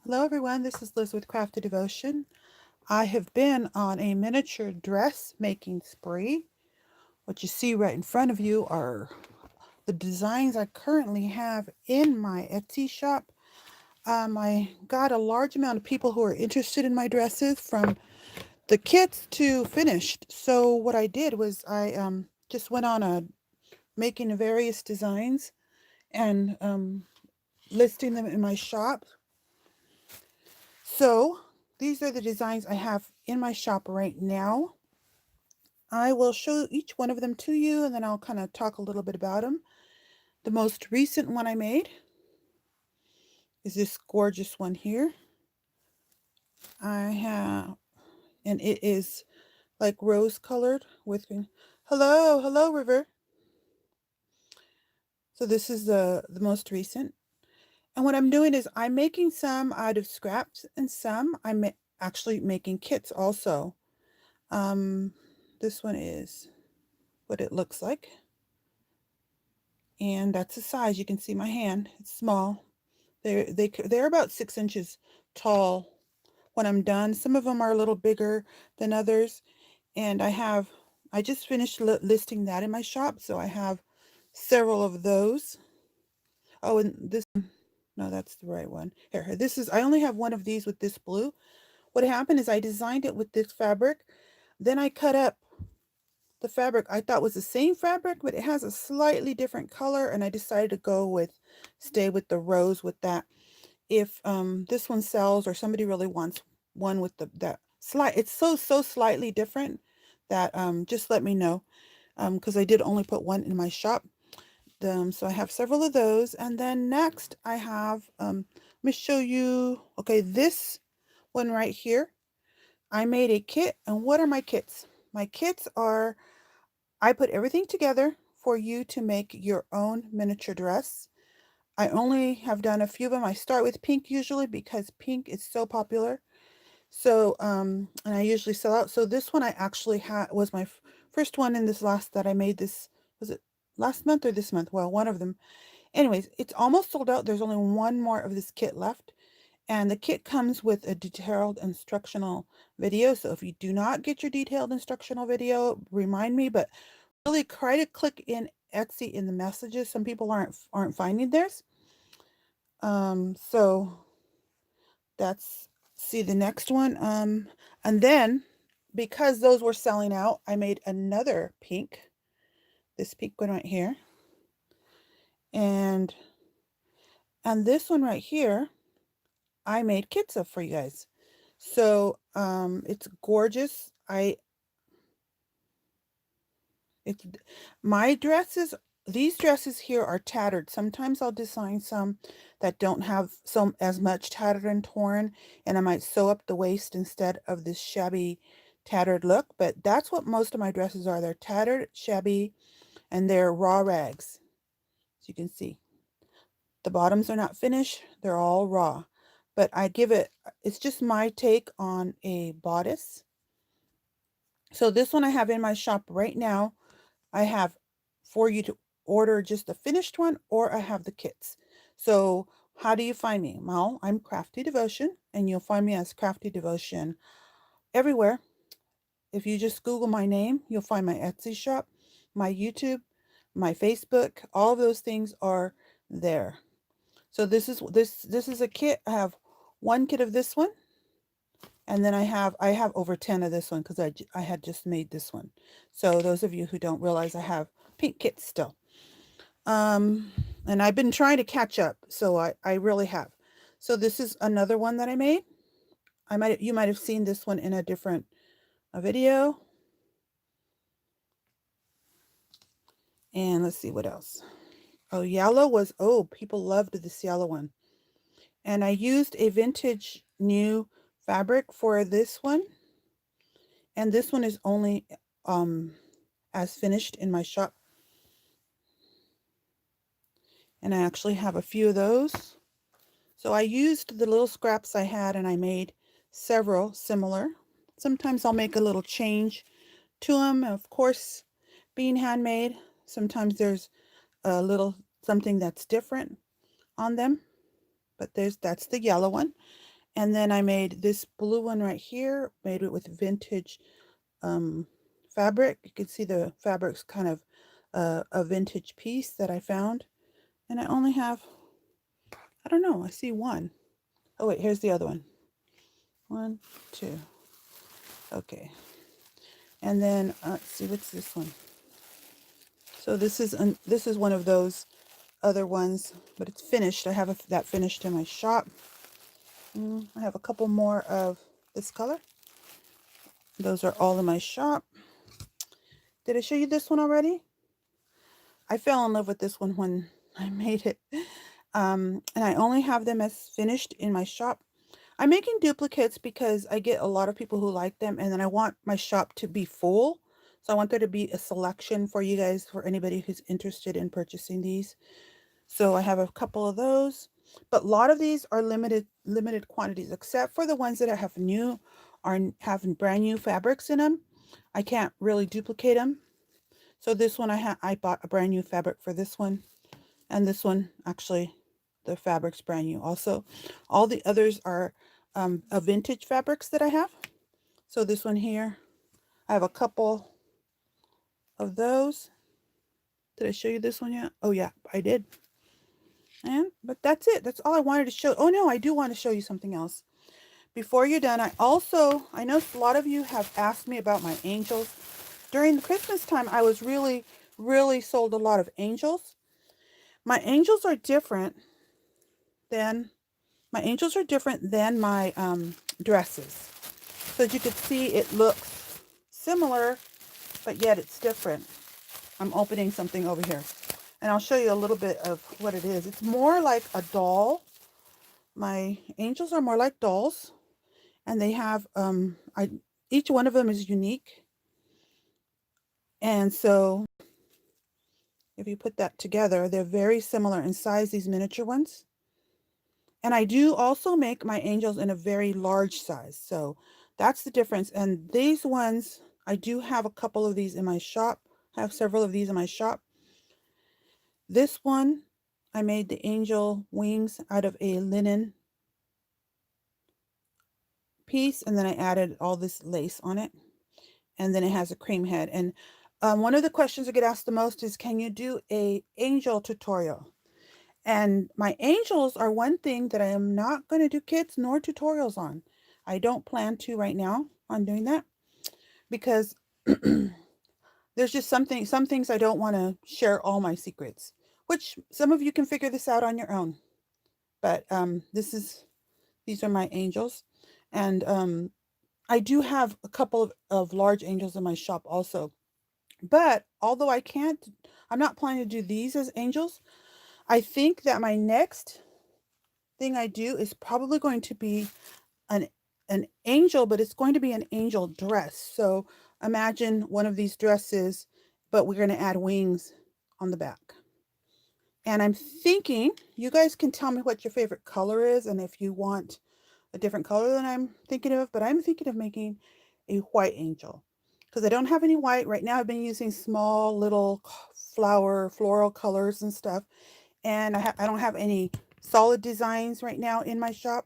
Hello everyone, this is Liz with Crafty Devotion. I have been on a miniature dress making spree. What you see right in front of you are the designs I currently have in my Etsy shop. I got a large amount of people who are interested in my dresses, from the kits to finished. So what I did was I just went on a making various designs and listing them in my shop. So these are the designs I have in my shop right now. I will show each one of them to you, and then I'll kind of talk a little bit about them. The most recent one I made is this gorgeous one here. I have, and it is like rose colored with green. Hello, River. So this is the most recent. And what I'm doing is I'm making some out of scraps, and some I'm actually making kits also. Um, this one is what it looks like. And that's the size. You can see my hand. It's small. They're about 6 inches tall when I'm done. Some of them are a little bigger than others. And I just finished listing that in my shop. So I have several of those. Oh, and this, no, that's the right one. Here, I only have one of these with this blue. What happened is I designed it with this fabric. Then I cut up the fabric I thought was the same fabric, but it has a slightly different color, and I decided to stay with the rose with that. If this one sells or somebody really wants one with that it's so slightly different that just let me know, because I did only put one in my shop. So I have several of those, and then next I have let me show you. Okay, this one right here, I made a kit. And what are my kits? My kits are, I put everything together for you to make your own miniature dress. I only have done a few of them. I start with pink usually because pink is so popular. So, and I usually sell out. So this one I actually had was my first one in this last that I made this, was it last month or this month? Well, one of them. Anyways, it's almost sold out. There's only one more of this kit left. And the kit comes with a detailed instructional video. So if you do not get your detailed instructional video, remind me, but really try to click in Etsy in the messages. Some people aren't finding theirs. So that's, see the next one. And then because those were selling out, I made another pink, this pink one right here. And this one right here, I made kits of for you guys. So it's gorgeous. It's my dresses, these dresses here are tattered. Sometimes I'll design some that don't have as much tattered and torn, and I might sew up the waist instead of this shabby tattered look. But that's what most of my dresses are. They're tattered, shabby, and they're raw rags. As you can see, the bottoms are not finished. They're all raw. But it's just my take on a bodice. So this one I have in my shop right now. I have for you to order just the finished one, or I have the kits. So how do you find me? Well, I'm Crafty Devotion, and you'll find me as Crafty Devotion everywhere. If you just Google my name, you'll find my Etsy shop, my YouTube, my Facebook. All of those things are there. So this is a kit. I have one kit of this one, and then I have over 10 of this one because I had just made this one. So those of you who don't realize, I have pink kits still. And I've been trying to catch up, so I really have. So this is another one that I made. You might have seen this one in a different video. And let's see what else. Oh, people loved this yellow one. And I used a vintage new fabric for this one. And this one is only as finished in my shop. And I actually have a few of those. So I used the little scraps I had, and I made several similar. Sometimes I'll make a little change to them. Of course, being handmade, sometimes there's a little something that's different on them. But that's the yellow one. And then I made this blue one right here, made it with vintage fabric. You can see the fabric's kind of a vintage piece that I found. And I only have, I don't know, I see one. Oh wait, here's the other one. 1, 2. Okay. And then let's see, what's this one? So this is one of those other ones, but it's finished. I have that finished in my shop. I have a couple more of this color. Those are all in my shop. Did I show you this one already? I fell in love with this one when I made it. And I only have them as finished in my shop. I'm making duplicates because I get a lot of people who like them, and then I want my shop to be full. So I want there to be a selection for you guys, for anybody who's interested in purchasing these. So I have a couple of those, but a lot of these are limited quantities, except for the ones that I have new or have brand new fabrics in them. I can't really duplicate them. So this one I bought a brand new fabric for this one, and this one actually the fabric's brand new also. All the others are a vintage fabrics that I have. So this one here, I have a couple of those. Did I show you this one yet? Oh yeah, I did. But that's it. That's all I wanted to show. Oh no, I do want to show you something else. Before you're done, I know a lot of you have asked me about my angels. During the Christmas time, I was really sold a lot of angels. My angels are different than my dresses. So as you can see, it looks similar, but yet it's different. I'm opening something over here, and I'll show you a little bit of what it is. It's more like a doll. My angels are more like dolls, and they have each one of them is unique. And so if you put that together, they're very similar in size, these miniature ones. And I do also make my angels in a very large size. So that's the difference. And these ones, I do have a couple of these in my shop. I have several of these in my shop. This one, I made the angel wings out of a linen piece, and then I added all this lace on it. And then it has a cream head. And one of the questions I get asked the most is, can you do a angel tutorial? And my angels are one thing that I am not going to do kits nor tutorials on. I don't plan to right now on doing that, because there's just some things I don't want to share all my secrets, which some of you can figure this out on your own. But these are my angels. And I do have a couple of large angels in my shop also. But although I'm not planning to do these as angels. I think that my next thing I do is probably going to be an angel, but it's going to be an angel dress. So imagine one of these dresses, but we're going to add wings on the back. And I'm thinking, you guys can tell me what your favorite color is, and if you want a different color than I'm thinking of, but I'm thinking of making a white angel, because I don't have any white right now. I've been using small little floral colors and stuff, and I don't have any solid designs right now in my shop.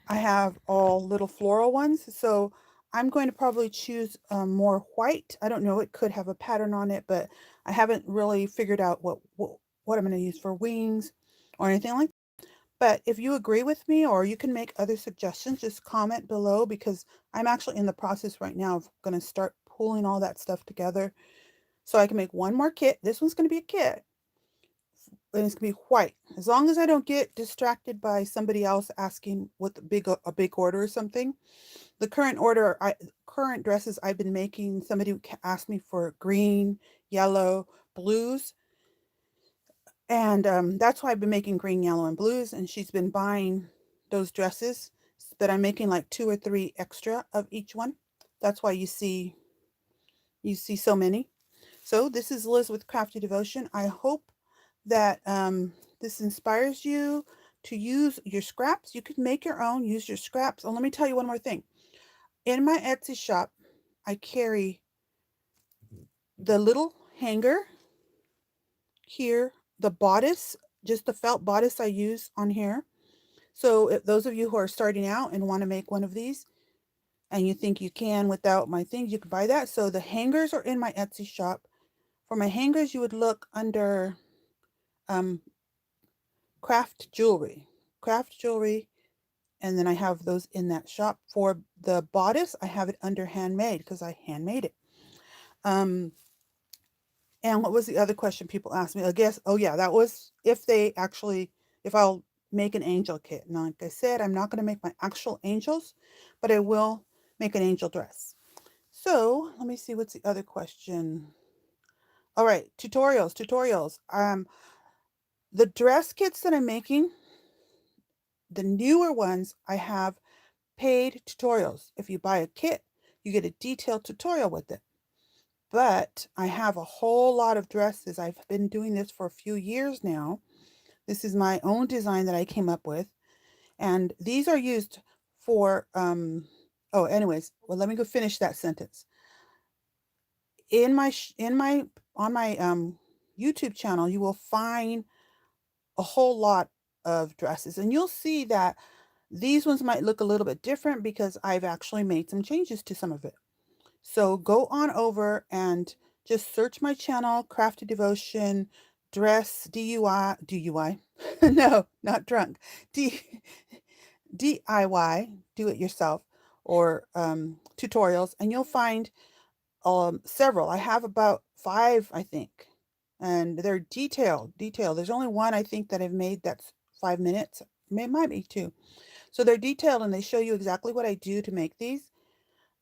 I have all little floral ones, so I'm going to probably choose more white. I don't know, it could have a pattern on it, but I haven't really figured out what I'm going to use for wings or anything like that. But if you agree with me, or you can make other suggestions, just comment below, because I'm actually in the process right now of going to start pulling all that stuff together so I can make one more kit. This one's going to be a kit, and it's going to be white. As long as I don't get distracted by somebody else asking with a big order or something. The current dresses I've been making, somebody asked me for green, yellow, blues. And that's why I've been making green, yellow, and blues. And she's been buying those dresses, but I'm making like 2 or 3 extra of each one. That's why you see so many. So this is Liz with Crafty Devotion. I hope that this inspires you to use your scraps. You could make your own, use your scraps. And let me tell you one more thing. In my Etsy shop, I carry the little hanger here, the bodice, just the felt bodice I use on here. So if those of you who are starting out and want to make one of these and you think you can without my things, you can buy that. So the hangers are in my Etsy shop. For my hangers, you would look under um, craft jewelry, craft jewelry, and then I have those in that shop. For the bodice, I have it under handmade because I handmade it. Um, and what was the other question people asked me? I guess, oh yeah, that was if I'll make an angel kit. Now, like I said, I'm not going to make my actual angels, but I will make an angel dress. So let me see, what's the other question? All right, tutorials. The dress kits that I'm making, the newer ones, I have paid tutorials. If you buy a kit, you get a detailed tutorial with it. But I have a whole lot of dresses. I've been doing this for a few years now. This is my own design that I came up with. And these are used for, oh, anyways, well, let me go finish that sentence. On my YouTube channel, you will find a whole lot of dresses, and you'll see that these ones might look a little bit different because I've actually made some changes to some of it. So go on over and just search my channel, Crafty Devotion, Dress DUI. No, not drunk. D DIY, do it yourself, or tutorials, and you'll find several. I have about 5, I think, and they're detailed. There's only one I think that I've made that's 5 minutes. It might be 2. So they're detailed and they show you exactly what I do to make these.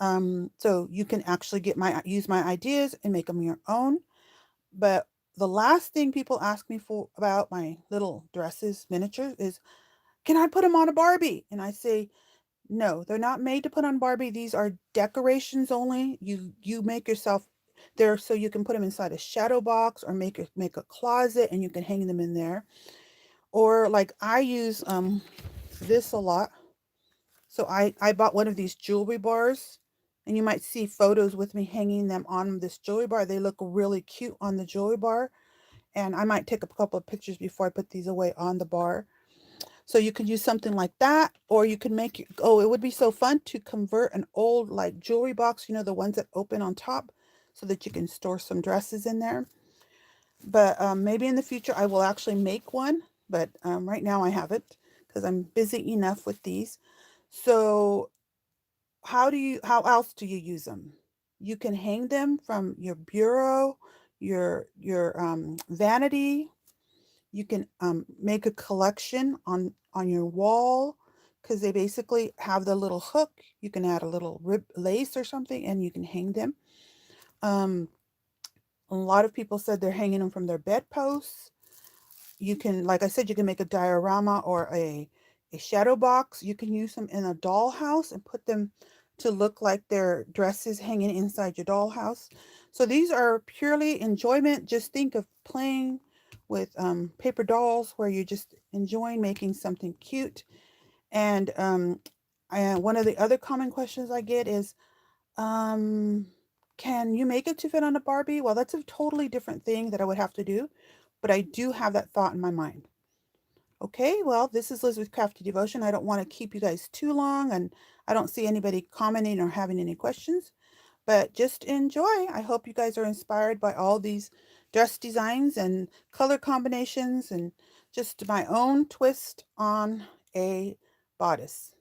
So you can actually use my ideas and make them your own. But the last thing people ask me for about my little dresses, miniatures, is can I put them on a Barbie? And I say, no, they're not made to put on Barbie. These are decorations only. You make yourself there so you can put them inside a shadow box or make a closet and you can hang them in there. Or like I use this a lot. So I bought one of these jewelry bars, and you might see photos with me hanging them on this jewelry bar. They look really cute on the jewelry bar, and I might take a couple of pictures before I put these away on the bar. So you could use something like that, or you can oh, it would be so fun to convert an old like jewelry box, the ones that open on top, so that you can store some dresses in there. But maybe in the future I will actually make one, but right now I haven't because I'm busy enough with these. So how else do you use them? You can hang them from your bureau, your vanity. You can make a collection on your wall because they basically have the little hook. You can add a little lace or something, and you can hang them. Um, a lot of people said they're hanging them from their bedposts. You can, like I said, you can make a diorama or a shadow box. You can use them in a dollhouse and put them to look like their dresses hanging inside your dollhouse. So these are purely enjoyment. Just think of playing with paper dolls where you're just enjoying making something cute. And one of the other common questions I get is, um, can you make it to fit on a Barbie? Well, that's a totally different thing that I would have to do, but I do have that thought in my mind. Okay, well, this is Liz with Crafty Devotion. I don't want to keep you guys too long, and I don't see anybody commenting or having any questions, but just enjoy. I hope you guys are inspired by all these dress designs and color combinations and just my own twist on a bodice.